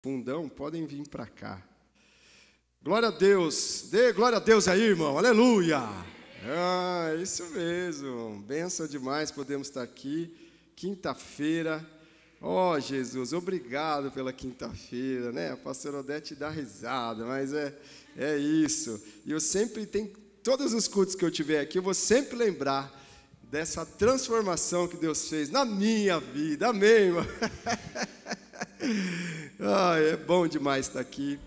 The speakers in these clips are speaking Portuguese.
fundão, podem vir para cá. Glória a Deus, dê glória a Deus aí, irmão, aleluia. Isso mesmo, benção demais, podemos estar aqui, quinta-feira. Jesus, obrigado pela quinta-feira, né? A pastora Odete dá risada, mas é isso. E eu sempre tenho, todos os cultos que eu tiver aqui, eu vou sempre lembrar dessa transformação que Deus fez na minha vida, amém, irmão? É bom demais estar aqui.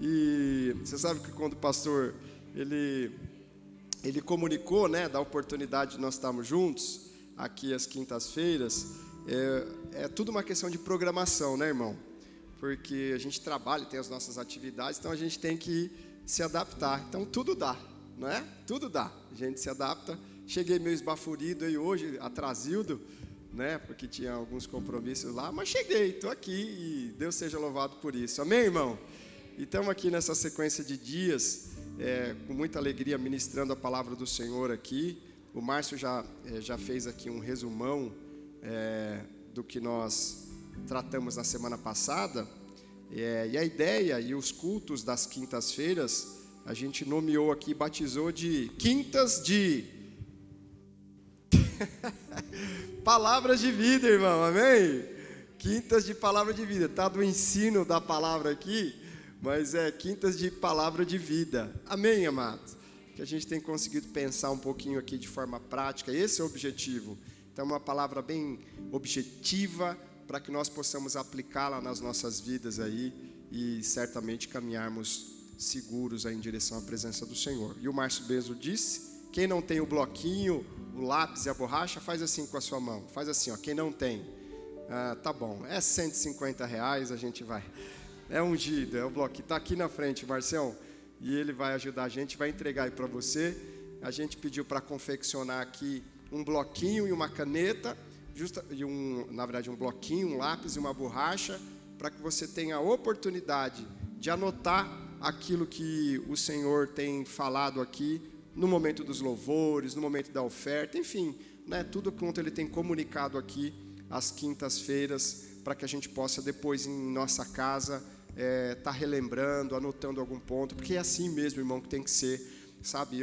E você sabe que quando o pastor, ele comunicou, né, da oportunidade de nós estarmos juntos, aqui às quintas-feiras, é tudo uma questão de programação, né, irmão? Porque a gente trabalha, tem as nossas atividades, então a gente tem que se adaptar. Então tudo dá, não é? Tudo dá, a gente se adapta. Cheguei meio esbaforido aí hoje, atrasildo, né, porque tinha alguns compromissos lá, mas cheguei, estou aqui e Deus seja louvado por isso. Amém, irmão? E estamos aqui nessa sequência de dias, com muita alegria, ministrando a palavra do Senhor aqui. O Márcio já fez aqui um resumão do que nós tratamos na semana passada. E a ideia e os cultos das quintas-feiras, a gente nomeou aqui, batizou de quintas de palavras de vida, irmão, amém? Quintas de palavra de vida, tá do ensino da palavra aqui, mas quintas de palavra de vida, amém, amados? Que a gente tem conseguido pensar um pouquinho aqui de forma prática, esse é o objetivo. Então, uma palavra bem objetiva para que nós possamos aplicá-la nas nossas vidas aí e certamente caminharmos seguros aí em direção à presença do Senhor. E o Márcio Benzo disse, quem não tem o bloquinho, o lápis e a borracha, faz assim com a sua mão, faz assim, ó, quem não tem, tá bom, é R$150, a gente vai, é ungido, é o bloquinho, está aqui na frente, Marcião, e ele vai ajudar a gente, vai entregar aí para você. A gente pediu para confeccionar aqui um bloquinho e uma caneta, na verdade um bloquinho, um lápis e uma borracha, para que você tenha a oportunidade de anotar aquilo que o Senhor tem falado aqui, no momento dos louvores, no momento da oferta, enfim, né, tudo quanto Ele tem comunicado aqui às quintas-feiras, para que a gente possa depois em nossa casa tá relembrando, anotando algum ponto, porque é assim mesmo, irmão, que tem que ser, sabe?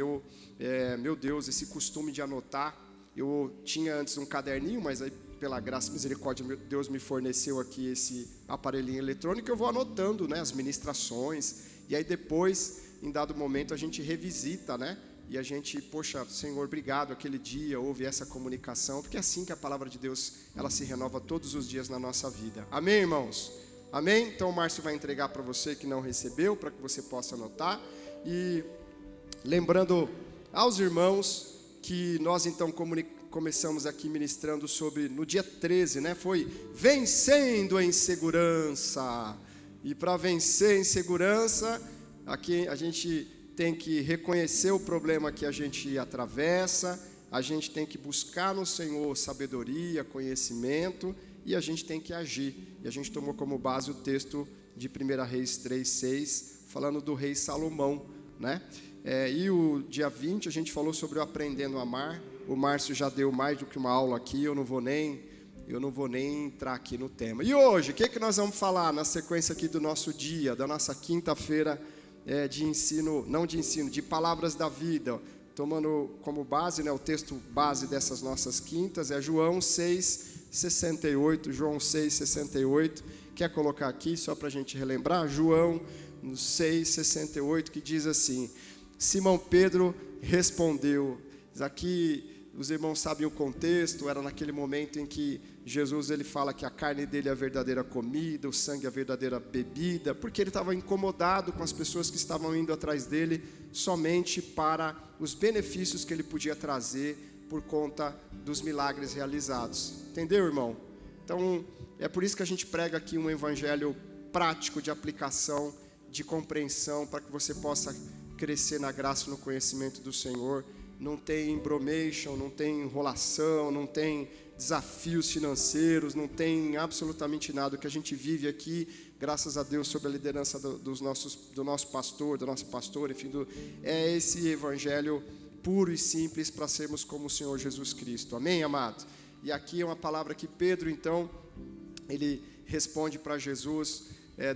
Meu Deus, esse costume de anotar, eu tinha antes um caderninho, mas aí pela graça e misericórdia, Deus me forneceu aqui esse aparelhinho eletrônico, eu vou anotando, né, as ministrações, e aí depois, em dado momento, a gente revisita, né? E a gente, poxa, Senhor, obrigado, aquele dia houve essa comunicação, porque é assim que a palavra de Deus, ela se renova todos os dias na nossa vida. Amém, irmãos? Amém? Então o Márcio vai entregar para você que não recebeu, para que você possa anotar. E lembrando aos irmãos que nós então começamos aqui ministrando sobre, no dia 13, né? Foi vencendo em segurança. E para vencer em segurança, aqui a gente tem que reconhecer o problema que a gente atravessa, a gente tem que buscar no Senhor sabedoria, conhecimento, e a gente tem que agir. E a gente tomou como base o texto de 1 Reis 3:6, falando do rei Salomão, né? E o dia 20 a gente falou sobre o aprendendo a amar. O Márcio já deu mais do que uma aula aqui, eu não vou nem entrar aqui no tema. E hoje, o que nós vamos falar na sequência aqui do nosso dia, da nossa quinta-feira de ensino, não de ensino, de palavras da vida, tomando como base, né, o texto base dessas nossas quintas, é João 6,68, João 6,68, quer colocar aqui só para a gente relembrar? João 6,68, que diz assim, Simão Pedro respondeu, aqui os irmãos sabem o contexto, era naquele momento em que Jesus ele fala que a carne dele é a verdadeira comida, o sangue é a verdadeira bebida, porque ele estava incomodado com as pessoas que estavam indo atrás dele somente para os benefícios que ele podia trazer por conta dos milagres realizados. Entendeu, irmão? Então, é por isso que a gente prega aqui um evangelho prático de aplicação, de compreensão, para que você possa crescer na graça e no conhecimento do Senhor. Não tem bromation, não tem enrolação, não tem desafios financeiros, não tem absolutamente nada. O que a gente vive aqui, graças a Deus, sob a liderança do nosso pastor, da nossa pastora, enfim, é esse evangelho puro e simples para sermos como o Senhor Jesus Cristo. Amém, amado? E aqui é uma palavra que Pedro, então, ele responde para Jesus,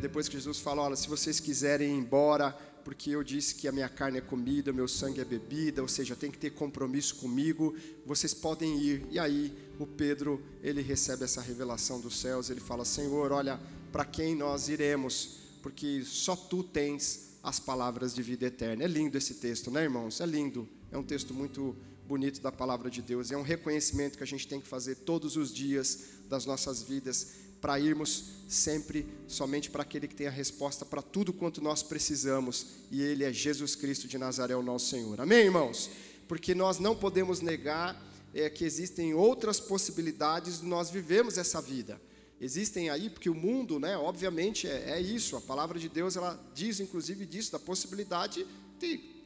depois que Jesus fala, olha, se vocês quiserem ir embora, porque eu disse que a minha carne é comida, meu sangue é bebida, ou seja, tem que ter compromisso comigo, vocês podem ir. E aí o Pedro, ele recebe essa revelação dos céus, ele fala, Senhor, olha, para quem nós iremos? Porque só Tu tens as palavras de vida eterna. É lindo esse texto, né, irmãos? É lindo, é um texto muito bonito da palavra de Deus, é um reconhecimento que a gente tem que fazer todos os dias das nossas vidas, para irmos sempre somente para aquele que tem a resposta para tudo quanto nós precisamos, e Ele é Jesus Cristo de Nazaré, o nosso Senhor. Amém, irmãos? Porque nós não podemos negar que existem outras possibilidades de nós vivermos essa vida. Existem aí, porque o mundo, né, obviamente é isso, a palavra de Deus, ela diz inclusive disso, da possibilidade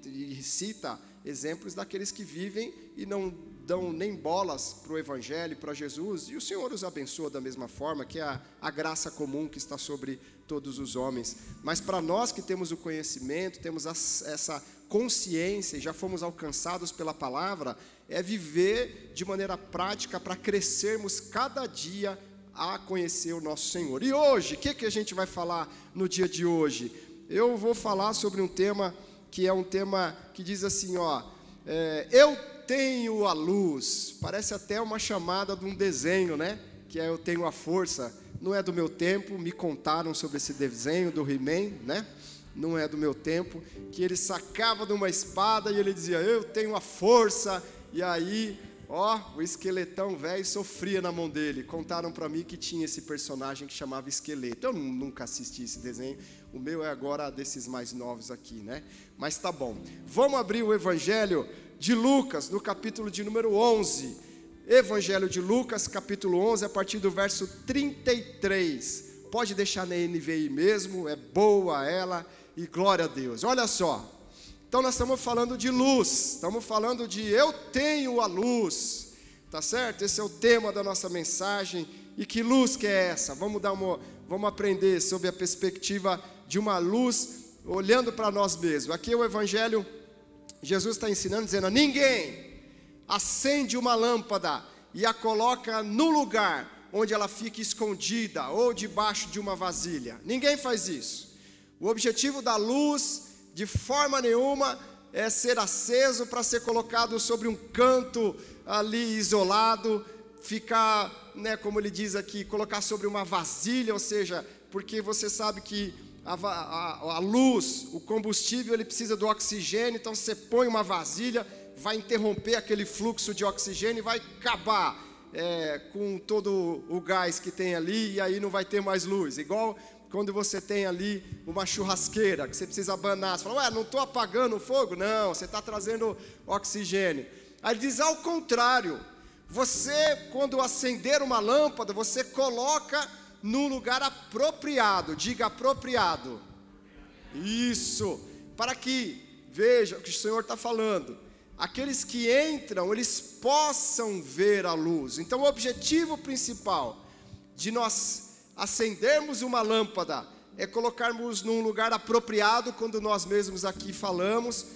e cita exemplos daqueles que vivem e não dão nem bolas para o Evangelho, para Jesus, e o Senhor os abençoa da mesma forma, que é a graça comum que está sobre todos os homens. Mas para nós que temos o conhecimento, temos essa consciência, e já fomos alcançados pela palavra, é viver de maneira prática para crescermos cada dia a conhecer o nosso Senhor. E hoje, o que a gente vai falar no dia de hoje? Eu vou falar sobre um tema que é um tema que diz assim, ó, eu tenho a luz. Parece até uma chamada de um desenho, né? Que é Eu Tenho a Força. Não é do meu tempo, me contaram sobre esse desenho do He-Man, né? Não é do meu tempo, que ele sacava de uma espada e ele dizia, eu tenho a força, e aí, ó, o esqueletão velho sofria na mão dele. Contaram para mim que tinha esse personagem que chamava Esqueleto. Eu nunca assisti esse desenho, o meu é agora desses mais novos aqui, né? Mas tá bom. Vamos abrir o Evangelho de Lucas, no capítulo de número 11. Evangelho de Lucas, capítulo 11, a partir do verso 33. Pode deixar na NVI mesmo, é boa ela, e glória a Deus. Olha só. Então nós estamos falando de luz, estamos falando de eu tenho a luz, tá certo? Esse é o tema da nossa mensagem. E que luz que é essa? Vamos aprender sobre a perspectiva de uma luz olhando para nós mesmos. Aqui o Evangelho, Jesus está ensinando, dizendo, ninguém acende uma lâmpada e a coloca no lugar onde ela fica escondida ou debaixo de uma vasilha. Ninguém faz isso. O objetivo da luz, de forma nenhuma, é ser aceso para ser colocado sobre um canto ali isolado, ficar, né, como ele diz aqui, colocar sobre uma vasilha, ou seja, porque você sabe que a luz, o combustível, ele precisa do oxigênio, então você põe uma vasilha, vai interromper aquele fluxo de oxigênio e vai acabar com todo o gás que tem ali, e aí não vai ter mais luz. Igual quando você tem ali uma churrasqueira, que você precisa abanar, você fala, ué, não estou apagando o fogo? Não, você está trazendo oxigênio. Aí ele diz, ao contrário, você, quando acender uma lâmpada, você coloca num lugar apropriado, diga apropriado. Isso, para que, veja o que o Senhor está falando, aqueles que entram, eles possam ver a luz. Então o objetivo principal de nós acendermos uma lâmpada é colocarmos num lugar apropriado, quando nós mesmos aqui falamos,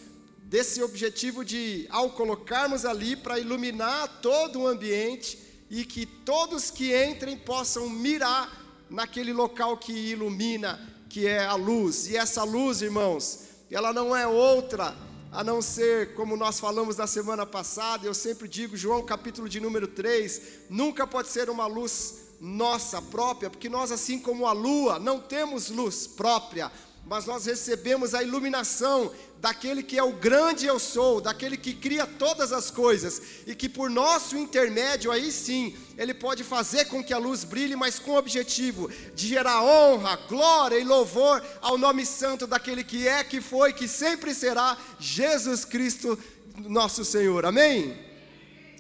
desse objetivo de, ao colocarmos ali, para iluminar todo o ambiente, e que todos que entrem possam mirar naquele local que ilumina, que é a luz. E essa luz, irmãos, ela não é outra a não ser, como nós falamos na semana passada, eu sempre digo, João capítulo de número 3, nunca pode ser uma luz nossa própria, porque nós, assim como a lua, não temos luz própria, mas nós recebemos a iluminação daquele que é o grande eu sou, daquele que cria todas as coisas, e que por nosso intermédio, aí sim, ele pode fazer com que a luz brilhe, mas com o objetivo de gerar honra, glória e louvor ao nome santo daquele que é, que foi, que sempre será, Jesus Cristo, nosso Senhor, amém?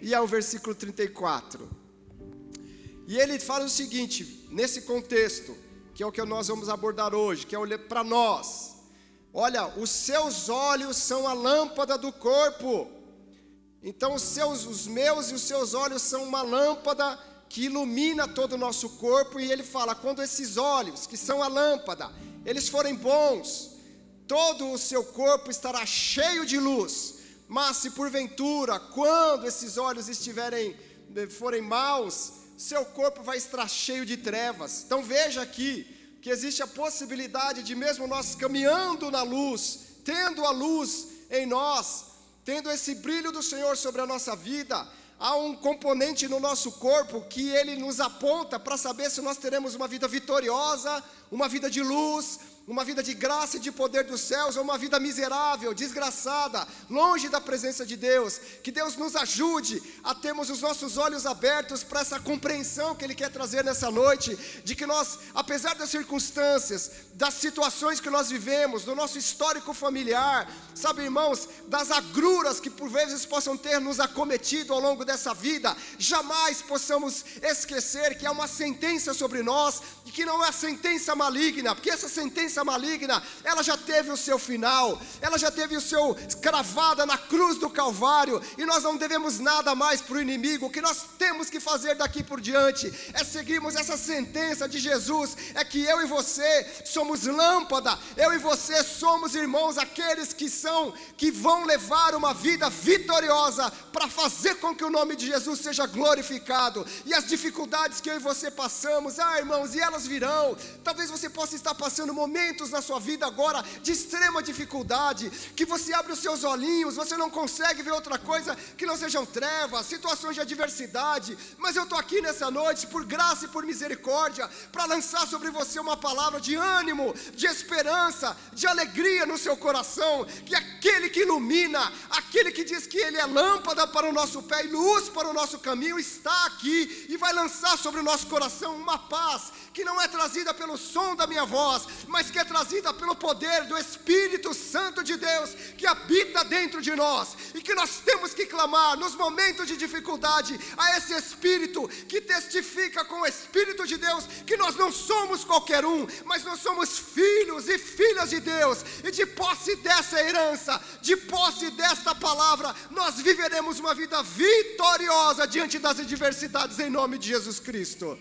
E é o versículo 34, e ele fala o seguinte, nesse contexto, que é o que nós vamos abordar hoje, que é olhar para nós. Olha, os seus olhos são a lâmpada do corpo. Então os meus e os seus olhos são uma lâmpada que ilumina todo o nosso corpo. E ele fala, quando esses olhos, que são a lâmpada, eles forem bons, todo o seu corpo estará cheio de luz. Mas se porventura, quando esses olhos forem maus, seu corpo vai estar cheio de trevas. Então veja aqui, que existe a possibilidade de, mesmo nós caminhando na luz, tendo a luz em nós, tendo esse brilho do Senhor sobre a nossa vida, há um componente no nosso corpo que ele nos aponta para saber se nós teremos uma vida vitoriosa, uma vida de luz, uma vida de graça e de poder dos céus, ou uma vida miserável, desgraçada, longe da presença de Deus. Que Deus nos ajude a termos os nossos olhos abertos para essa compreensão que Ele quer trazer nessa noite, de que nós, apesar das circunstâncias, das situações que nós vivemos, do nosso histórico familiar, sabe, irmãos, das agruras que por vezes possam ter nos acometido ao longo dessa vida, jamais possamos esquecer que há uma sentença sobre nós, e que não é sentença maligna, porque essa sentença maligna, ela já teve o seu final, ela já teve o seu cravada na cruz do Calvário, e nós não devemos nada mais para o inimigo. O que nós temos que fazer daqui por diante é seguirmos essa sentença de Jesus, é que eu e você somos lâmpada, eu e você somos, irmãos, aqueles que vão levar uma vida vitoriosa para fazer com que o nome de Jesus seja glorificado. E as dificuldades que eu e você passamos, irmãos, e elas virão. Talvez você possa estar passando momentos na sua vida agora de extrema dificuldade, que você abre os seus olhinhos, você não consegue ver outra coisa que não sejam trevas, situações de adversidade, mas eu estou aqui nessa noite, por graça e por misericórdia, para lançar sobre você uma palavra de ânimo, de esperança, de alegria no seu coração, que aquele que ilumina, aquele que diz que Ele é lâmpada para o nosso pé e luz para o nosso caminho, está aqui e vai lançar sobre o nosso coração uma paz, que não é trazida pelo som da minha voz, mas que é trazida pelo poder do Espírito Santo de Deus, que habita dentro de nós, e que nós temos que clamar nos momentos de dificuldade a esse Espírito, que testifica com o Espírito de Deus, que nós não somos qualquer um, mas nós somos filhos e filhas de Deus, e de posse dessa herança, de posse desta palavra, nós viveremos uma vida vitoriosa diante das adversidades, em nome de Jesus Cristo.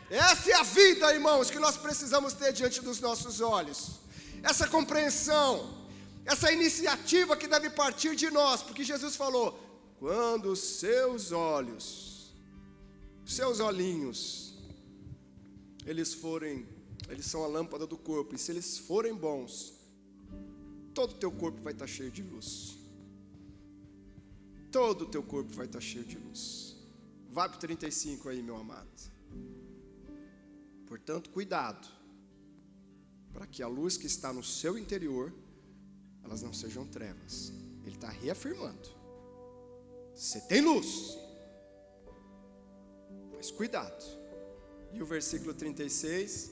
Essa é a vida, irmãos, que nós precisamos ter diante dos nossos olhos. Essa compreensão, essa iniciativa que deve partir de nós, porque Jesus falou: quando os seus olhos, seus olhinhos, eles são a lâmpada do corpo, e se eles forem bons, todo o teu corpo vai estar cheio de luz. Todo o teu corpo vai estar cheio de luz. Vai para o 35 aí, meu amado. Portanto, cuidado, para que a luz que está no seu interior, elas não sejam trevas. Ele está reafirmando: você tem luz, mas cuidado. E o versículo 36,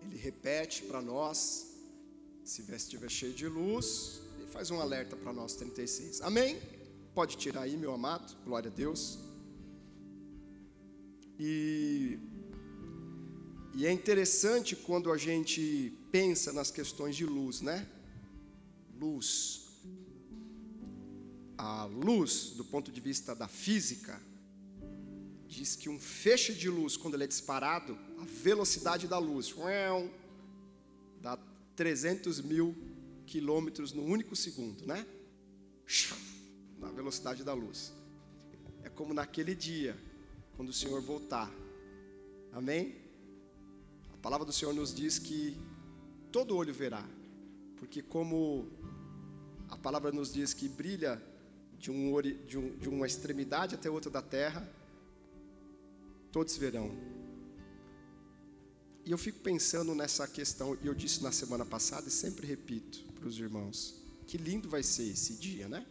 ele repete para nós, se estiver cheio de luz, ele faz um alerta para nós, 36. Amém? Pode tirar aí, meu amado, glória a Deus. E é interessante quando a gente pensa nas questões de luz, né? Luz. A luz, do ponto de vista da física, diz que um feixe de luz, quando ele é disparado, a velocidade da luz dá 300 mil quilômetros no único segundo, né? Na velocidade da luz. É como naquele dia, quando o Senhor voltar. Amém? A palavra do Senhor nos diz que todo olho verá, porque como a palavra nos diz que brilha de uma extremidade até outra da terra, todos verão. E eu fico pensando nessa questão, e eu disse na semana passada e sempre repito para os irmãos, que lindo vai ser esse dia, né?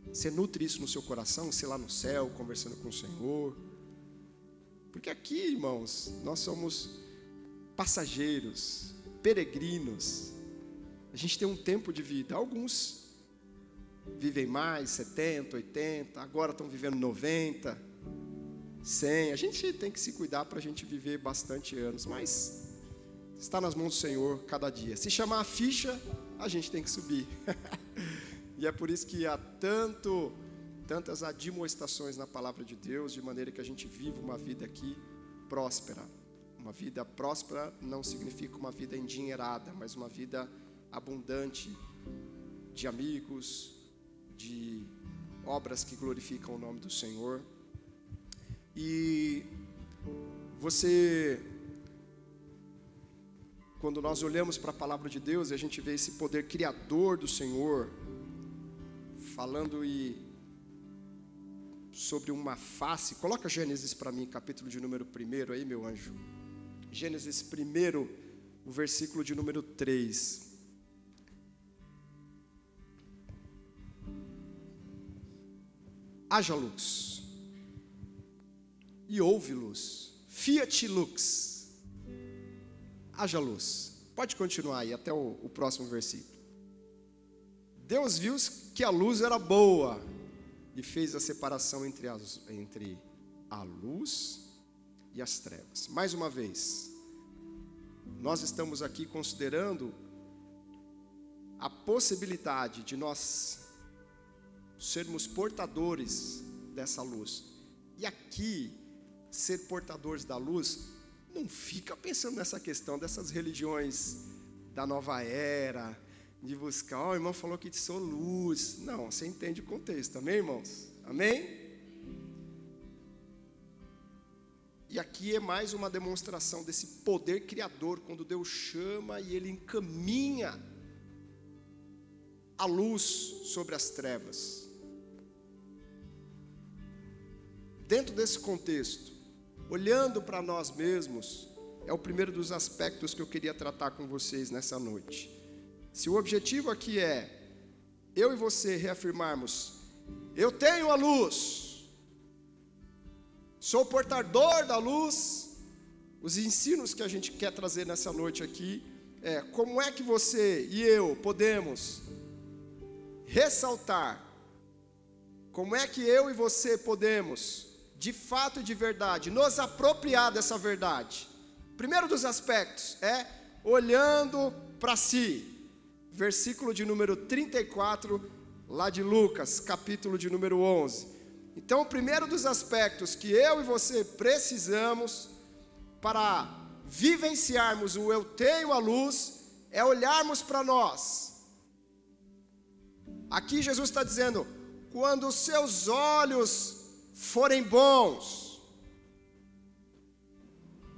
Você nutre isso no seu coração, você lá no céu, conversando com o Senhor. Porque aqui, irmãos, nós somos passageiros, peregrinos. A gente tem um tempo de vida. Alguns vivem mais, 70, 80, agora estão vivendo 90, 100. A gente tem que se cuidar para a gente viver bastante anos, mas está nas mãos do Senhor cada dia. Se chamar a ficha, a gente tem que subir. E é por isso que há tantas admoestações na palavra de Deus, de maneira que a gente viva uma vida aqui próspera. Uma vida próspera não significa uma vida endinheirada, mas uma vida abundante de amigos, de obras que glorificam o nome do Senhor. E você quando nós olhamos para a palavra de Deus e a gente vê esse poder criador do Senhor, falando sobre uma face. Coloca Gênesis para mim, capítulo de número 1 aí, meu anjo. Gênesis 1, o versículo de número 3. Haja luz, e houve luz. Fiat lux. Haja luz. Pode continuar aí até o próximo versículo. Deus viu que a luz era boa e fez a separação entre a luz e as trevas. Mais uma vez, nós estamos aqui considerando a possibilidade de nós sermos portadores dessa luz. E aqui, ser portadores da luz, não fica pensando nessa questão dessas religiões da nova era, de buscar, o irmão falou que sou luz. Não, você entende o contexto, amém, irmãos? Amém? E aqui é mais uma demonstração desse poder criador, quando Deus chama e Ele encaminha a luz sobre as trevas. Dentro desse contexto, olhando para nós mesmos, é o primeiro dos aspectos que eu queria tratar com vocês nessa noite. Se o objetivo aqui é eu e você reafirmarmos, eu tenho a luz, sou portador da luz, os ensinos que a gente quer trazer nessa noite aqui é como é que você e eu podemos ressaltar, como é que eu e você podemos, de fato e de verdade, nos apropriar dessa verdade. Primeiro dos aspectos é olhando para si. Versículo de número 34, lá de Lucas, capítulo de número 11. Então, o primeiro dos aspectos que eu e você precisamos para vivenciarmos o eu tenho a luz, é olharmos para nós. Aqui Jesus está dizendo, quando os seus olhos forem bons.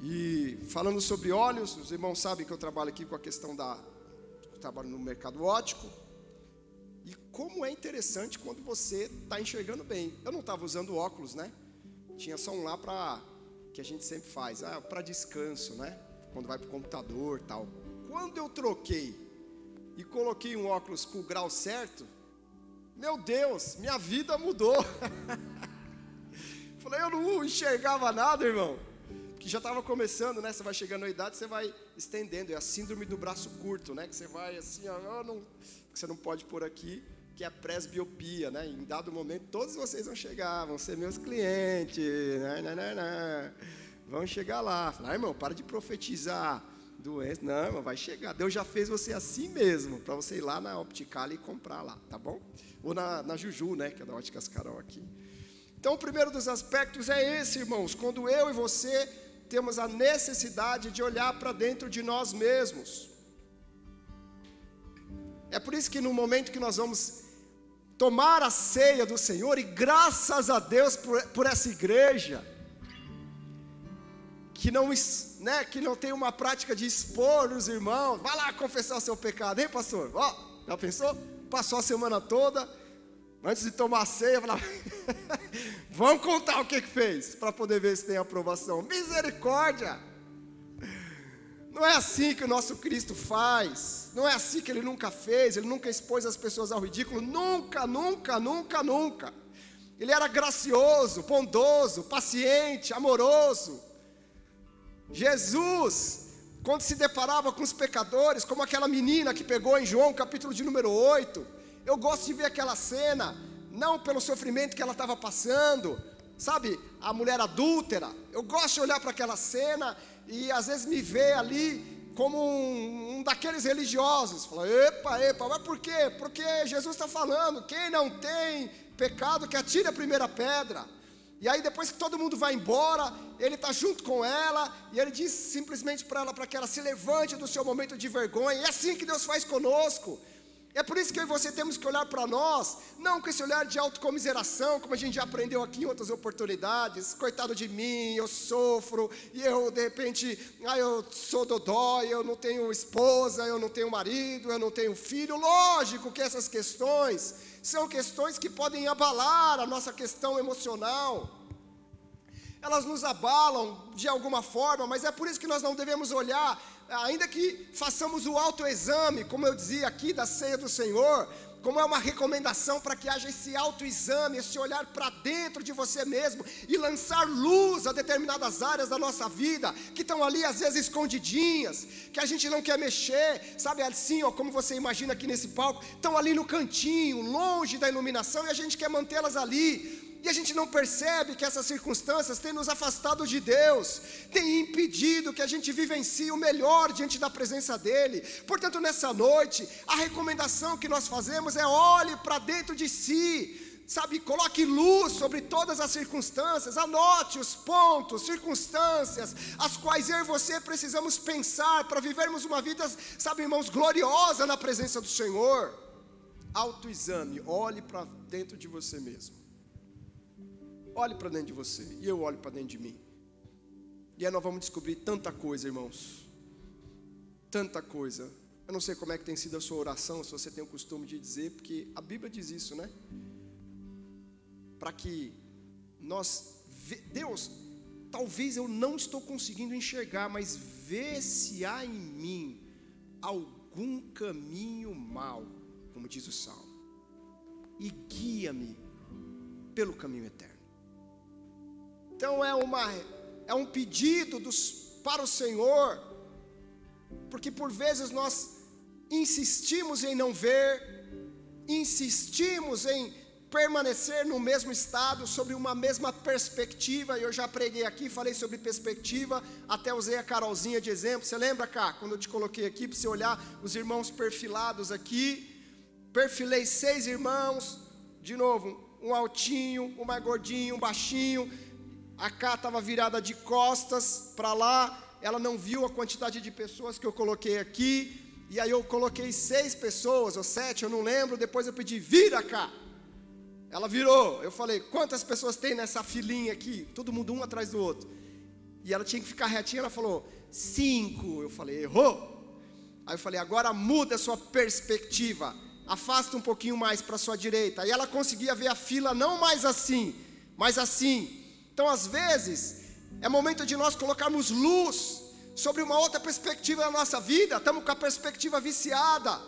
E falando sobre olhos, os irmãos sabem que eu trabalho aqui com a questão eu trabalho no mercado óptico. E como é interessante quando você está enxergando bem. Eu não estava usando óculos, né? Tinha só um lá que a gente sempre faz, para descanso, né? Quando vai para o computador e tal. Quando eu troquei e coloquei um óculos com o grau certo, meu Deus, minha vida mudou. Falei, eu não enxergava nada, irmão. Que já estava começando, né? Você vai chegando na idade, você vai estendendo. É a síndrome do braço curto, né? Que você vai assim, que você não pode pôr aqui, que é a presbiopia, né? Em dado momento, todos vocês vão chegar, vão ser meus clientes, vão chegar lá. Falar, irmão, para de profetizar doença. Não, irmão, vai chegar. Deus já fez você assim mesmo, para você ir lá na Optical e comprar lá, tá bom? Ou na Juju, né? Que é da Óticas Carol aqui. Então, o primeiro dos aspectos é esse, irmãos. Quando eu e você temos a necessidade de olhar para dentro de nós mesmos. É por isso que no momento que nós vamos tomar a ceia do Senhor, e graças a Deus por essa igreja, que não tem uma prática de expor os irmãos, vai lá confessar o seu pecado, hein, pastor? Já pensou? Passou a semana toda, antes de tomar a ceia, falava, vamos contar o que fez, para poder ver se tem aprovação. Misericórdia! Não é assim que o nosso Cristo faz, não é assim que Ele nunca fez, Ele nunca expôs as pessoas ao ridículo, nunca, nunca, nunca, nunca. Ele era gracioso, bondoso, paciente, amoroso. Jesus, quando se deparava com os pecadores, como aquela menina que pegou em João, capítulo de número 8, eu gosto de ver aquela cena, não pelo sofrimento que ela estava passando, sabe, a mulher adúltera. Eu gosto de olhar para aquela cena e às vezes me ver ali como um daqueles religiosos. Fala, epa, mas por quê? Porque Jesus está falando, quem não tem pecado que atire a primeira pedra. E aí depois que todo mundo vai embora, ele está junto com ela, e ele diz simplesmente para ela, para que ela se levante do seu momento de vergonha. E é assim que Deus faz conosco. É por isso que eu e você temos que olhar para nós, não com esse olhar de autocomiseração, como a gente já aprendeu aqui em outras oportunidades. Coitado de mim, eu sofro, e eu de repente, eu sou dodói, eu não tenho esposa, eu não tenho marido, eu não tenho filho. Lógico que essas questões são questões que podem abalar a nossa questão emocional. Elas nos abalam de alguma forma, mas é por isso que nós não devemos olhar, ainda que façamos o autoexame, como eu dizia aqui da ceia do Senhor, como é uma recomendação para que haja esse autoexame, esse olhar para dentro de você mesmo e lançar luz a determinadas áreas da nossa vida, que estão ali às vezes escondidinhas, que a gente não quer mexer, sabe assim, ó, como você imagina aqui nesse palco, estão ali no cantinho, longe da iluminação, e a gente quer mantê-las ali. E a gente não percebe que essas circunstâncias têm nos afastado de Deus, têm impedido que a gente vivencie o melhor diante da presença dEle. Portanto, nessa noite, a recomendação que nós fazemos é: olhe para dentro de si, sabe, coloque luz sobre todas as circunstâncias, anote os pontos, circunstâncias, as quais eu e você precisamos pensar para vivermos uma vida, sabe, irmãos, gloriosa na presença do Senhor. Autoexame, olhe para dentro de você mesmo. Olhe para dentro de você, e eu olho para dentro de mim. E aí nós vamos descobrir tanta coisa, irmãos. Tanta coisa. Eu não sei como é que tem sido a sua oração, se você tem o costume de dizer, porque a Bíblia diz isso, né? Para que Deus, talvez eu não estou conseguindo enxergar, mas vê se há em mim algum caminho mau, como diz o Salmo, e guia-me pelo caminho eterno. Então é um pedido para o Senhor, porque por vezes nós insistimos em não ver, insistimos em permanecer no mesmo estado, sobre uma mesma perspectiva. Eu já preguei aqui, falei sobre perspectiva, até usei a Carolzinha de exemplo. Você lembra, Cá, quando eu te coloquei aqui para você olhar os irmãos perfilados aqui? Perfilei 6 irmãos, de novo, um altinho, um mais gordinho, um baixinho. A Cá estava virada de costas para lá, ela não viu a quantidade de pessoas que eu coloquei aqui, e aí eu coloquei 6 pessoas, ou 7, eu não lembro, depois eu pedi: vira, Cá. Ela virou, eu falei: quantas pessoas tem nessa filinha aqui? Todo mundo um atrás do outro. E ela tinha que ficar retinha, ela falou: 5. Eu falei: errou. Aí eu falei: agora muda a sua perspectiva, afasta um pouquinho mais para a sua direita. Aí ela conseguia ver a fila não mais assim, mas assim. Então, às vezes, é momento de nós colocarmos luz sobre uma outra perspectiva da nossa vida. Estamos com a perspectiva viciada.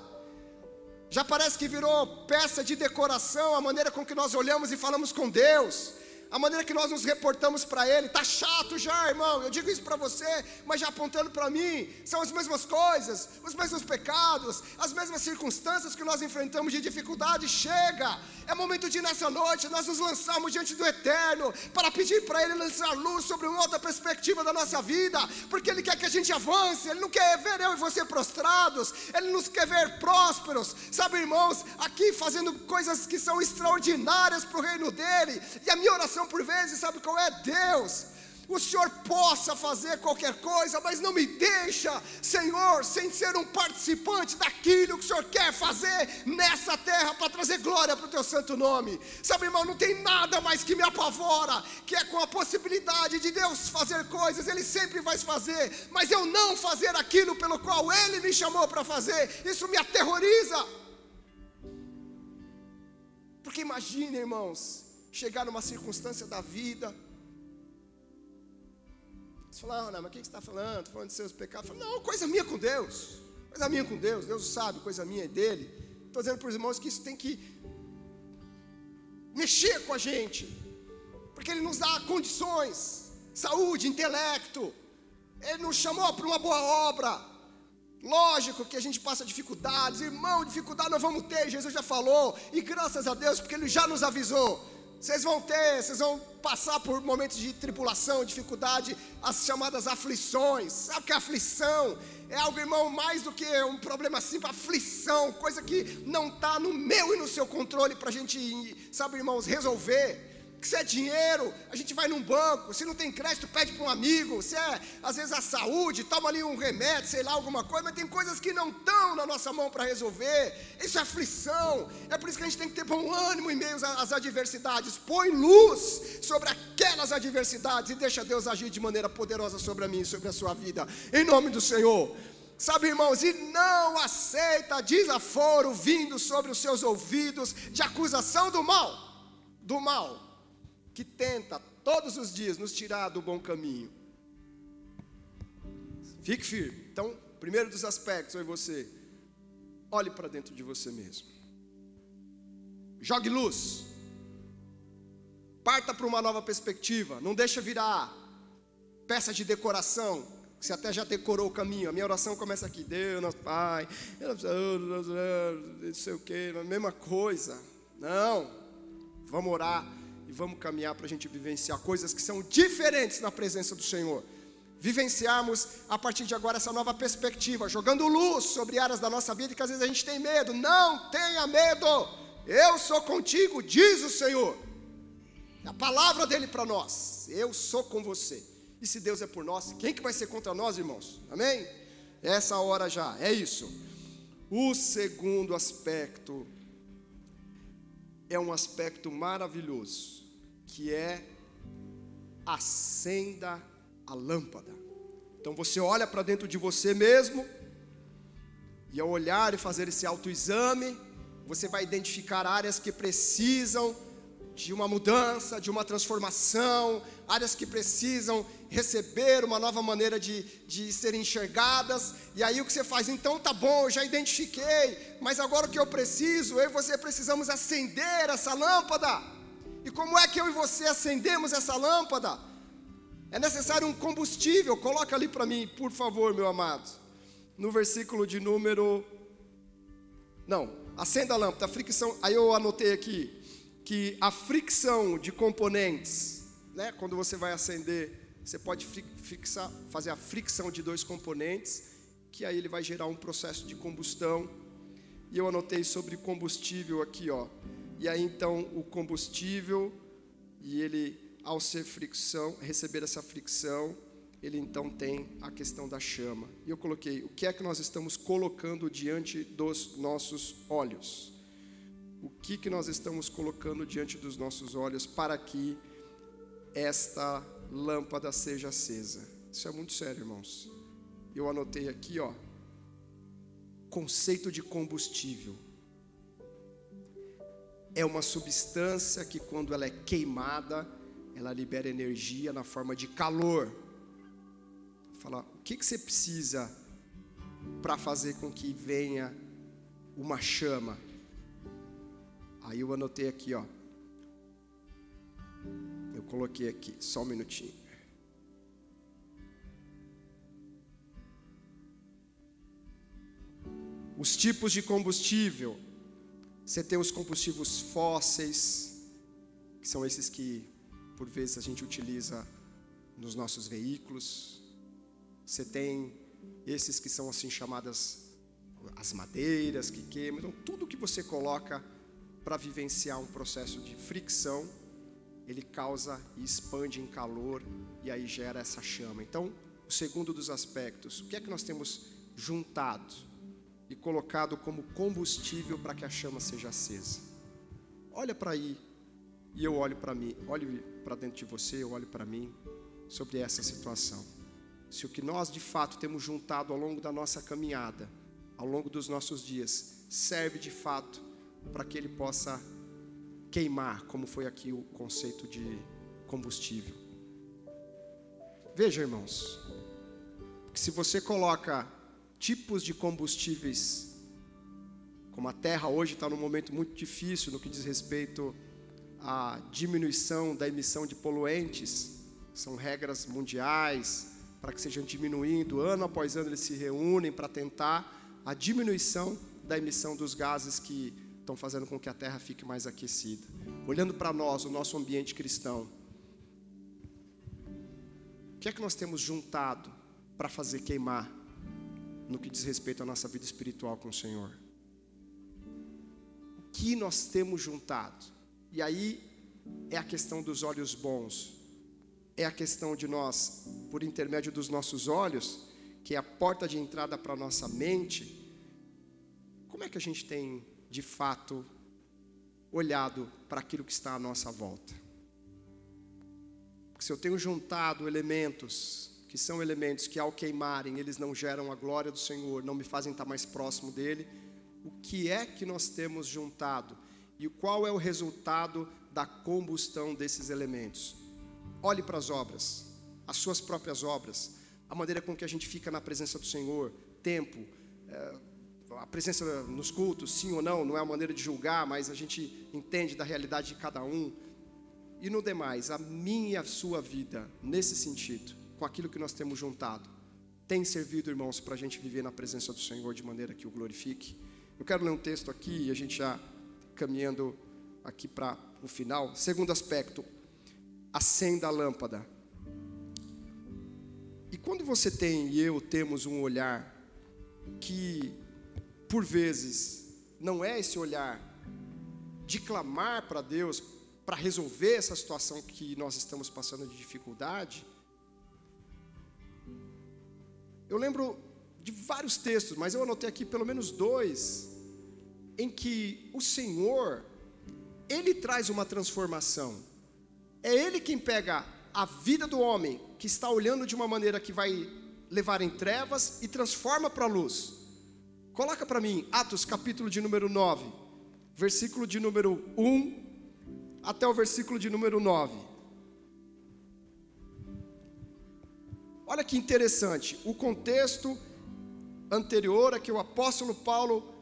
Já parece que virou peça de decoração a maneira com que nós olhamos e falamos com Deus, a maneira que nós nos reportamos para Ele. Está chato já, irmão, eu digo isso para você, mas já apontando para mim, são as mesmas coisas, os mesmos pecados, as mesmas circunstâncias que nós enfrentamos de dificuldade. Chega, é momento de nessa noite nós nos lançarmos diante do Eterno, para pedir para Ele lançar luz sobre uma outra perspectiva da nossa vida, porque Ele quer que a gente avance. Ele não quer ver eu e você prostrados, Ele nos quer ver prósperos, sabe, irmãos, aqui fazendo coisas que são extraordinárias para o reino dEle. E a minha oração por vezes, sabe qual é? Deus, o Senhor possa fazer qualquer coisa, mas não me deixa, Senhor, sem ser um participante daquilo que o Senhor quer fazer nessa terra, para trazer glória para o teu santo nome. Sabe, irmão, não tem nada mais que me apavora, que é com a possibilidade de Deus fazer coisas. Ele sempre vai fazer, mas eu não fazer aquilo pelo qual Ele me chamou para fazer, isso me aterroriza. Porque imagine, irmãos, chegar numa circunstância da vida, você fala: não, mas o que você está falando? Estou falando de seus pecados. Falo: não, coisa minha com Deus, coisa minha com Deus, Deus sabe, coisa minha é dele. Estou dizendo para os irmãos que isso tem que mexer com a gente, porque Ele nos dá condições, saúde, intelecto, Ele nos chamou para uma boa obra. Lógico que a gente passa dificuldades, irmão, dificuldade nós vamos ter, Jesus já falou, e graças a Deus, porque Ele já nos avisou. Vocês vão passar por momentos de tribulação, dificuldade, as chamadas aflições. Sabe o que é aflição? É algo, irmão, mais do que um problema simples. Aflição, coisa que não está no meu e no seu controle para a gente, sabe, irmãos, resolver. Se é dinheiro, a gente vai num banco. Se não tem crédito, pede para um amigo. Se é, às vezes, a saúde, toma ali um remédio, sei lá, alguma coisa. Mas tem coisas que não estão na nossa mão para resolver. Isso é aflição. É por isso que a gente tem que ter bom ânimo em meio às adversidades. Põe luz sobre aquelas adversidades e deixa Deus agir de maneira poderosa sobre a mim e sobre a sua vida. Em nome do Senhor. Sabe, irmãos, e não aceita desaforo vindo sobre os seus ouvidos de acusação do mal. Do mal. Que tenta todos os dias nos tirar do bom caminho. Fique firme. Então, primeiro dos aspectos, eu e você, olhe para dentro de você mesmo. Jogue luz. Parta para uma nova perspectiva. Não deixa virar peça de decoração. Você até já decorou o caminho. A minha oração começa aqui. Deus, nosso Pai, não sei o que, a mesma coisa. Não. Vamos orar. E vamos caminhar para a gente vivenciar coisas que são diferentes na presença do Senhor. Vivenciarmos a partir de agora essa nova perspectiva, jogando luz sobre áreas da nossa vida que às vezes a gente tem medo. Não tenha medo, eu sou contigo, diz o Senhor. É a palavra dele para nós, eu sou com você. E se Deus é por nós, quem que vai ser contra nós, irmãos? Amém? Essa hora já, é isso. O segundo aspecto é um aspecto maravilhoso, que é acenda a lâmpada. Então você olha para dentro de você mesmo, e ao olhar e fazer esse autoexame, você vai identificar áreas que precisam de uma mudança, de uma transformação, áreas que precisam receber uma nova maneira de serem enxergadas. E aí o que você faz? Então tá bom, eu já identifiquei, mas agora o que eu preciso, eu e você precisamos acender essa lâmpada. E como é que eu e você acendemos essa lâmpada? É necessário um combustível. Coloca ali para mim, por favor, meu amado. No versículo de número... Não, acenda a lâmpada, a fricção. Aí eu anotei aqui que a fricção de componentes, né, quando você vai acender, você pode fazer a fricção de dois componentes, que aí ele vai gerar um processo de combustão. E eu anotei sobre combustível aqui, ó. E aí então o combustível, e ele, ao ser fricção, receber essa fricção, ele então tem a questão da chama. E eu coloquei, o que é que nós estamos colocando diante dos nossos olhos? O que nós estamos colocando diante dos nossos olhos para que esta lâmpada seja acesa? Isso é muito sério, irmãos. Eu anotei aqui, ó, conceito de combustível. É uma substância que, quando ela é queimada, ela libera energia na forma de calor. Fala, o que você precisa para fazer com que venha uma chama? Aí eu anotei aqui, ó. Eu coloquei aqui, só um minutinho. Os tipos de combustível. Você tem os combustíveis fósseis, que são esses que, por vezes, a gente utiliza nos nossos veículos. Você tem esses que são assim chamadas as madeiras que queimam. Então, tudo que você coloca para vivenciar um processo de fricção, ele causa e expande em calor, e aí gera essa chama. Então, o segundo dos aspectos, o que é que nós temos juntado e colocado como combustível para que a chama seja acesa? Olha para aí, e eu olho para mim, olhe para dentro de você, eu olho para mim, sobre essa situação. Se o que nós de fato temos juntado ao longo da nossa caminhada, ao longo dos nossos dias, serve de fato para que ele possa queimar, como foi aqui o conceito de combustível. Veja, irmãos, que se você coloca tipos de combustíveis, como a terra hoje está num momento muito difícil no que diz respeito à diminuição da emissão de poluentes, são regras mundiais para que sejam diminuindo, ano após ano eles se reúnem para tentar a diminuição da emissão dos gases que estão fazendo com que a terra fique mais aquecida. Olhando para nós, o nosso ambiente cristão, o que é que nós temos juntado para fazer queimar no que diz respeito à nossa vida espiritual com o Senhor? O que nós temos juntado? E aí, é a questão dos olhos bons. É a questão de nós, por intermédio dos nossos olhos, que é a porta de entrada para a nossa mente, como é que a gente tem, de fato, olhado para aquilo que está à nossa volta? Porque se eu tenho juntado elementos, que são elementos que ao queimarem, eles não geram a glória do Senhor, não me fazem estar mais próximo dEle, o que é que nós temos juntado? E qual é o resultado da combustão desses elementos? Olhe para as obras, as suas próprias obras, a maneira com que a gente fica na presença do Senhor, tempo, a presença nos cultos, sim ou não, não é a maneira de julgar, mas a gente entende da realidade de cada um. E no demais, a minha e a sua vida, nesse sentido, com aquilo que nós temos juntado, tem servido, irmãos, para a gente viver na presença do Senhor de maneira que o glorifique. Eu quero ler um texto aqui, e a gente já caminhando aqui para o final. Segundo aspecto, acenda a lâmpada. E quando você tem e eu temos um olhar que, por vezes, não é esse olhar de clamar para Deus para resolver essa situação que nós estamos passando de dificuldade, eu lembro de vários textos, mas eu anotei aqui pelo menos 2, em que o Senhor, Ele traz uma transformação. É Ele quem pega a vida do homem, que está olhando de uma maneira que vai levar em trevas, e transforma para a luz. Coloca para mim, Atos capítulo de número 9, versículo de número 1, até o versículo de número 9. Olha que interessante, o contexto anterior é que o apóstolo Paulo,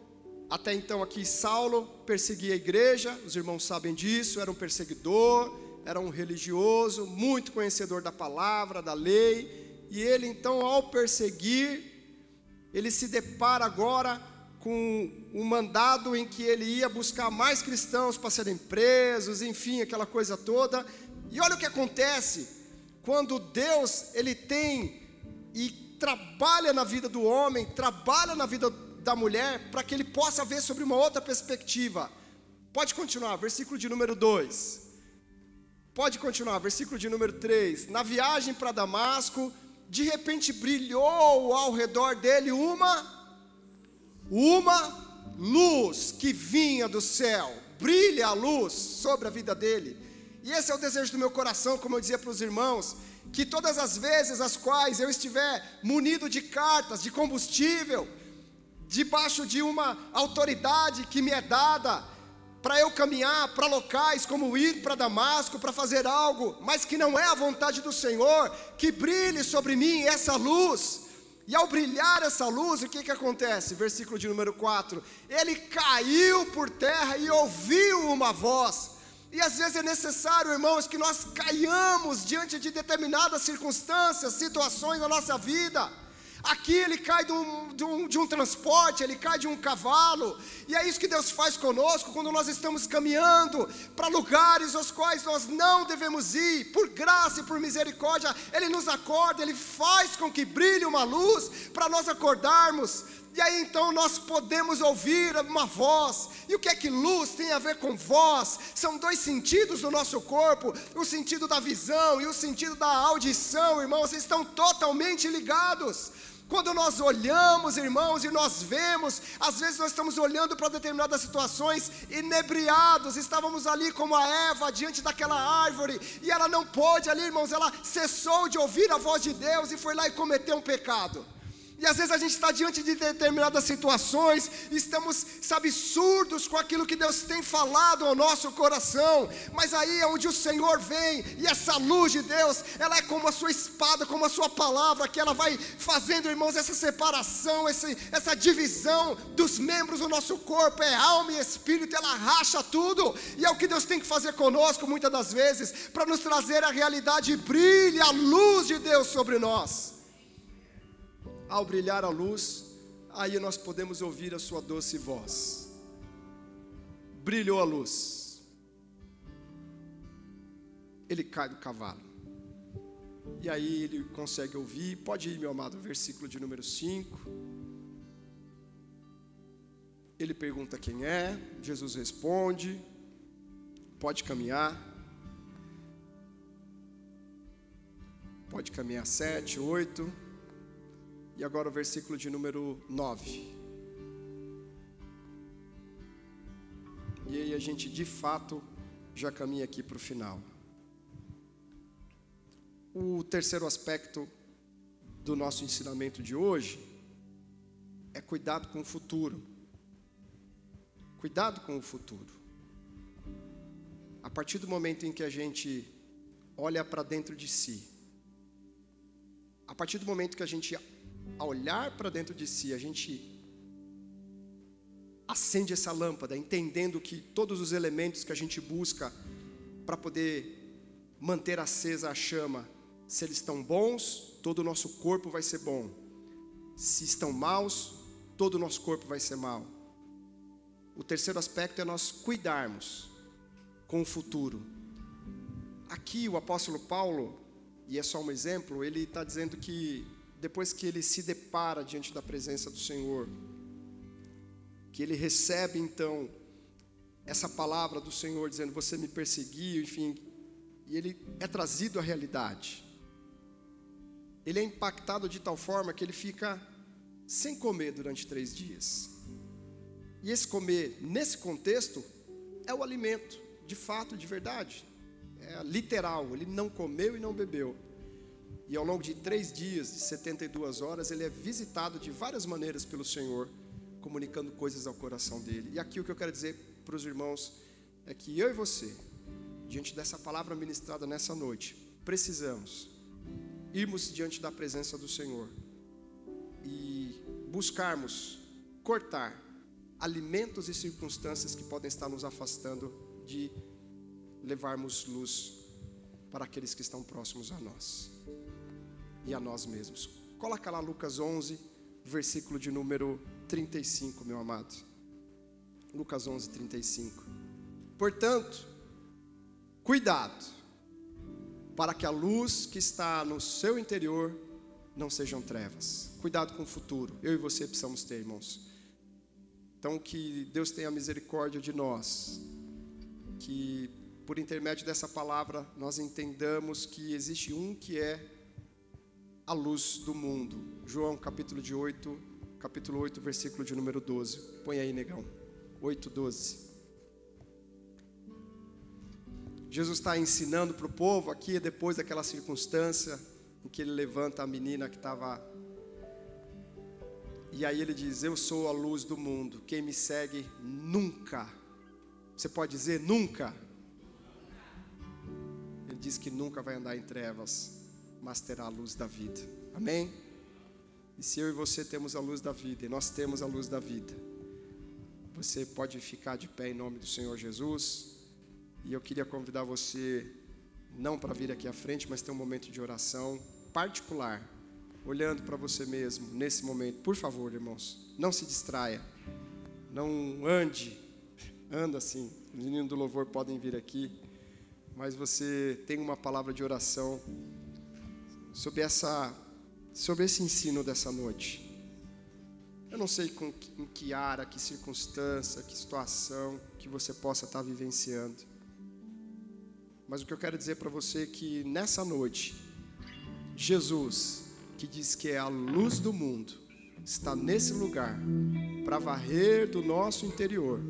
até então aqui Saulo, perseguia a igreja, os irmãos sabem disso, era um perseguidor, era um religioso, muito conhecedor da palavra, da lei, e ele então, ao perseguir, ele se depara agora com um mandado em que ele ia buscar mais cristãos para serem presos, enfim, aquela coisa toda. E olha o que acontece, quando Deus, Ele tem e trabalha na vida do homem, trabalha na vida da mulher, para que ele possa ver sobre uma outra perspectiva. Pode continuar, versículo de número 2. Pode continuar, versículo de número 3. Na viagem para Damasco, de repente brilhou ao redor dele uma luz que vinha do céu. Brilha a luz sobre a vida dele. E esse é o desejo do meu coração, como eu dizia para os irmãos, que todas as vezes as quais eu estiver munido de cartas, de combustível, debaixo de uma autoridade que me é dada, para eu caminhar para locais como ir para Damasco, para fazer algo, mas que não é a vontade do Senhor, que brilhe sobre mim essa luz. E ao brilhar essa luz, o que acontece? Versículo de número 4, ele caiu por terra e ouviu uma voz. E às vezes é necessário, irmãos, que nós caiamos diante de determinadas circunstâncias, situações da nossa vida. Aqui ele cai de um transporte, ele cai de um cavalo, e é isso que Deus faz conosco quando nós estamos caminhando para lugares aos quais nós não devemos ir. Por graça e por misericórdia, Ele nos acorda, Ele faz com que brilhe uma luz para nós acordarmos. E aí então nós podemos ouvir uma voz. E o que é que luz tem a ver com voz? São 2 sentidos do nosso corpo, o sentido da visão e o sentido da audição, irmãos, estão totalmente ligados. Quando nós olhamos, irmãos, e nós vemos, às vezes nós estamos olhando para determinadas situações inebriados, estávamos ali como a Eva diante daquela árvore, e ela não pôde ali, irmãos, ela cessou de ouvir a voz de Deus e foi lá e cometeu um pecado. E às vezes a gente está diante de determinadas situações, estamos, surdos com aquilo que Deus tem falado ao nosso coração, mas aí é onde o Senhor vem, e essa luz de Deus, ela é como a sua espada, como a sua palavra, que ela vai fazendo, irmãos, essa separação, essa divisão dos membros do nosso corpo, é alma e espírito, ela racha tudo, e é o que Deus tem que fazer conosco muitas das vezes, para nos trazer a realidade, brilhe a luz de Deus sobre nós. Ao brilhar a luz, aí nós podemos ouvir a sua doce voz. Brilhou a luz, ele cai do cavalo, e aí ele consegue ouvir. Pode ir, meu amado, versículo de número 5. Ele pergunta quem é, Jesus responde, pode caminhar. Pode caminhar 7, 8. E agora o versículo de número 9. E aí a gente de fato já caminha aqui para o final. O terceiro aspecto do nosso ensinamento de hoje é cuidado com o futuro. Cuidado com o futuro. A partir do momento em que a gente olha para dentro de si, a partir do momento que a gente, ao olhar para dentro de si, a gente acende essa lâmpada, entendendo que todos os elementos que a gente busca para poder manter acesa a chama, se eles estão bons, todo o nosso corpo vai ser bom. Se estão maus, todo o nosso corpo vai ser mau. O terceiro aspecto é nós cuidarmos com o futuro. Aqui o apóstolo Paulo, e é só um exemplo, ele está dizendo que depois que ele se depara diante da presença do Senhor, que ele recebe então essa palavra do Senhor dizendo: você me perseguiu, enfim, e ele é trazido à realidade. Ele é impactado de tal forma que ele fica sem comer durante 3 dias. E esse comer, nesse contexto, é o alimento, de fato, de verdade. É literal, ele não comeu e não bebeu. E ao longo de 3 dias, de 72 horas, ele é visitado de várias maneiras pelo Senhor, comunicando coisas ao coração dele. E aqui o que eu quero dizer para os irmãos é que eu e você, diante dessa palavra ministrada nessa noite, precisamos irmos diante da presença do Senhor e buscarmos cortar alimentos e circunstâncias que podem estar nos afastando de levarmos luz para aqueles que estão próximos a nós e a nós mesmos. Coloca lá Lucas 11, versículo de número 35, meu amado. Lucas 11, 35. Portanto, cuidado, para que a luz que está no seu interior não sejam trevas. Cuidado com o futuro. Eu e você precisamos ter, irmãos. Então, que Deus tenha misericórdia de nós. Que, por intermédio dessa palavra, nós entendamos que existe um que é a luz do mundo. João, capítulo 8, versículo de número 12. Põe aí, negão. 8, 12. Jesus está ensinando para o povo aqui, depois daquela circunstância em que ele levanta a menina que estava... E aí ele diz: eu sou a luz do mundo, quem me segue nunca. Você pode dizer nunca? Ele diz que nunca vai andar em trevas, mas terá a luz da vida. Amém? E se eu e você temos a luz da vida, e nós temos a luz da vida, você pode ficar de pé em nome do Senhor Jesus. E eu queria convidar você, não para vir aqui à frente, mas ter um momento de oração particular, olhando para você mesmo, nesse momento. Por favor, irmãos, não se distraia, não anda assim, os meninos do louvor podem vir aqui, mas você tem uma palavra de oração sobre esse ensino dessa noite. Eu não sei em que área, que circunstância, que situação que você possa estar vivenciando, mas o que eu quero dizer para você é que nessa noite, Jesus, que diz que é a luz do mundo, está nesse lugar para varrer do nosso interior,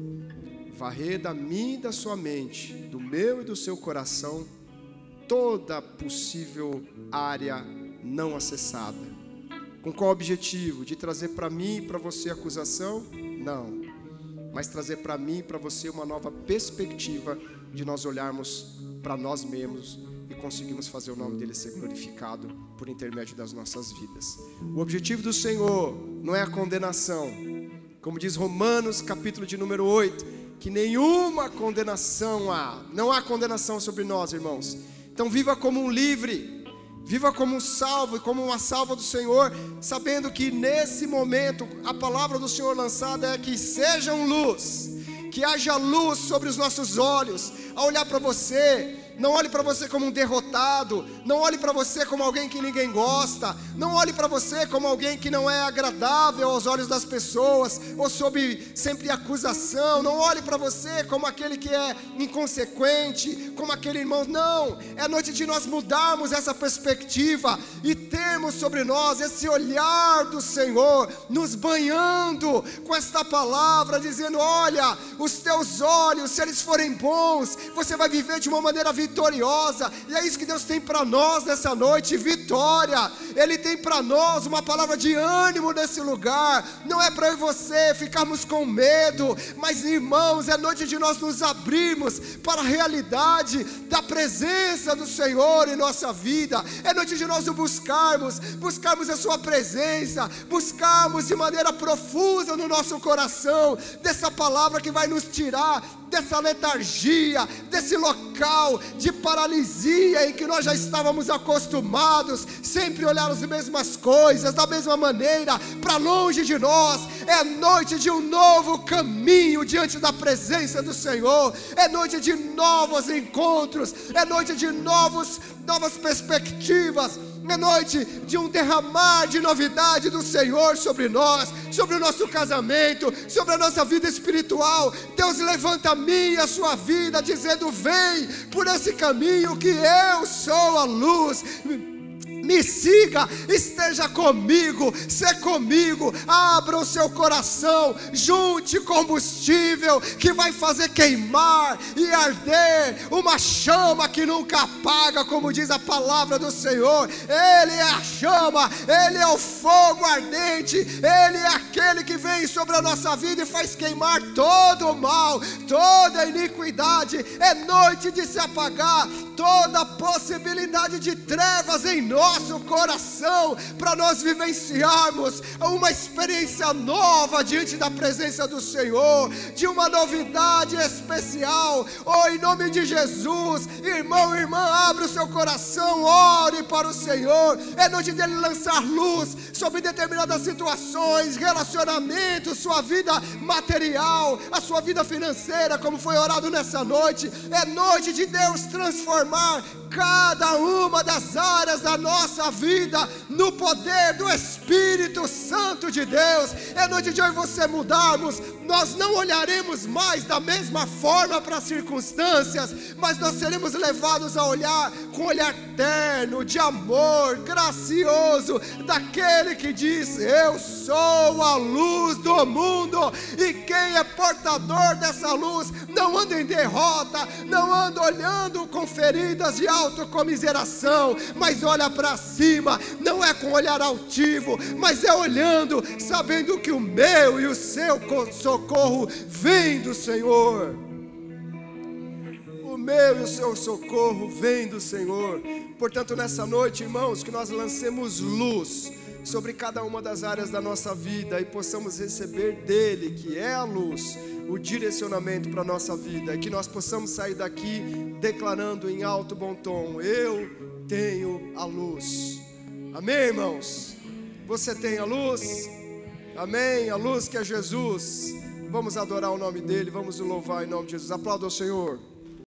varrer da minha e da sua mente, do meu e do seu coração, toda possível área não acessada. Com qual objetivo? De trazer para mim e para você acusação? Não. Mas trazer para mim e para você uma nova perspectiva de nós olharmos para nós mesmos e conseguimos fazer o nome dele ser glorificado por intermédio das nossas vidas. O objetivo do Senhor não é a condenação. Como diz Romanos, capítulo de número 8, que nenhuma condenação há. Não há condenação sobre nós, irmãos. Então viva como um livre, viva como um salvo e como uma salva do Senhor, sabendo que nesse momento a palavra do Senhor lançada é que sejam luz, que haja luz sobre os nossos olhos, a olhar para você Não olhe para você como um derrotado. Não olhe para você como alguém que ninguém gosta. Não olhe para você como alguém que não é agradável aos olhos das pessoas, ou sob sempre acusação. Não olhe para você como aquele que é inconsequente, como aquele irmão. Não, é noite de nós mudarmos essa perspectiva e termos sobre nós esse olhar do Senhor, nos banhando com esta palavra, dizendo: olha, os teus olhos, se eles forem bons, você vai viver de uma maneira vitoriosa. E é isso que Deus tem para nós nessa noite: vitória. Ele tem para nós uma palavra de ânimo nesse lugar. Não é para eu e você ficarmos com medo, mas, irmãos, é noite de nós nos abrirmos para a realidade da presença do Senhor em nossa vida. É noite de nós o buscarmos a sua presença, buscarmos de maneira profusa no nosso coração dessa palavra que vai nos tirar dessa letargia, desse local de paralisia em que nós já estávamos acostumados, sempre olhar as mesmas coisas, da mesma maneira, para longe de nós. É noite de um novo caminho diante da presença do Senhor, é noite de novos encontros, é noite de novas perspectivas, é noite de um derramar de novidade do Senhor sobre nós, sobre o nosso casamento, sobre a nossa vida espiritual. Deus levanta a mim e a sua vida, dizendo: vem por esse caminho que eu sou a luz. Me siga, esteja comigo, se comigo, abra o seu coração, junte combustível que vai fazer queimar e arder uma chama que nunca apaga, como diz a palavra do Senhor. Ele é a chama, Ele é o fogo ardente, Ele é aquele que vem sobre a nossa vida e faz queimar todo o mal, toda a iniquidade. É noite de se apagar toda a possibilidade de trevas em nosso coração, para nós vivenciarmos uma experiência nova diante da presença do Senhor, de uma novidade especial. Oh, em nome de Jesus, irmão, irmã, abra o seu coração, ore para o Senhor. É noite dele lançar luz sobre determinadas situações, relacionamentos, sua vida material, a sua vida financeira, como foi orado nessa noite. É noite de Deus transformar cada uma das áreas da nossa vida no poder do Espírito Santo de Deus. É noite de eu e você mudarmos. Nós não olharemos mais da mesma forma para as circunstâncias, mas nós seremos levados a olhar com um olhar terno, de amor, gracioso, daquele que diz: eu sou a luz do mundo. E quem é portador dessa luz não anda em derrota, não anda olhando com feridas de autocomiseração, mas olha para cima. Não é com olhar altivo, mas é olhando, sabendo que o meu e o seu socorro vem do Senhor. O meu e o seu socorro vem do Senhor. Portanto, nessa noite, irmãos, que nós lancemos luz sobre cada uma das áreas da nossa vida e possamos receber dele, que é a luz, o direcionamento para a nossa vida, e que nós possamos sair daqui declarando em alto bom tom: eu tenho a luz. Amém, irmãos? Você tem a luz? Amém? A luz que é Jesus. Vamos adorar o nome dele, vamos o louvar em nome de Jesus. Aplauda o Senhor.